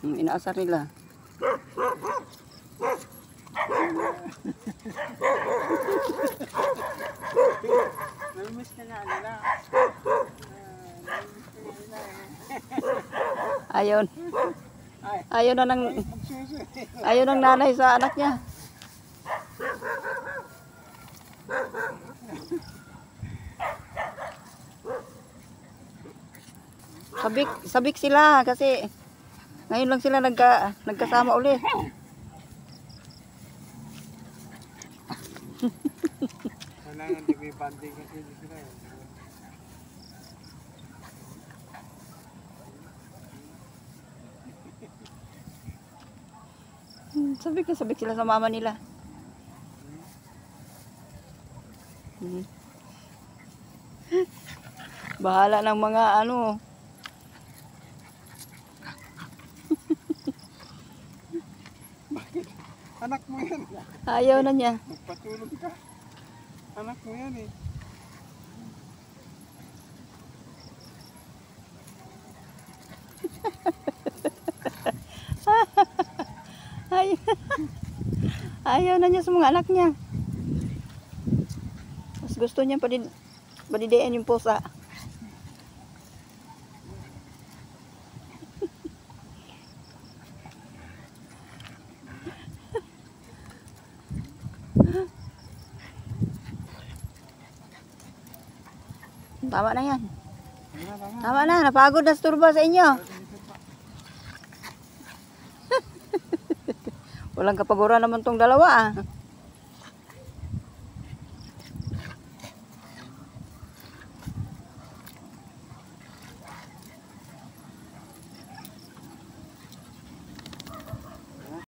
Inaasar nila. Namiss ka na nila. Ayun. Ayun na ng ayun ng nanay sa anak niya. Sabik sila kasi ngayon lang sila nagkasama ulit. Kailangan di may banding kasi sila. Sabik sila sa mama nila. Bahala ng mga ano. Bakit? Anak mo yan. Ayaw na niya. Magpatulog ka. Anak mo yan eh. Ayaw na niya sa mga anak niya. Mas gusto niya padidiin yung pusa. Tama na yan. Tama na, napagod na turba sa inyo. Walang kapaguran naman tong dalawa ah.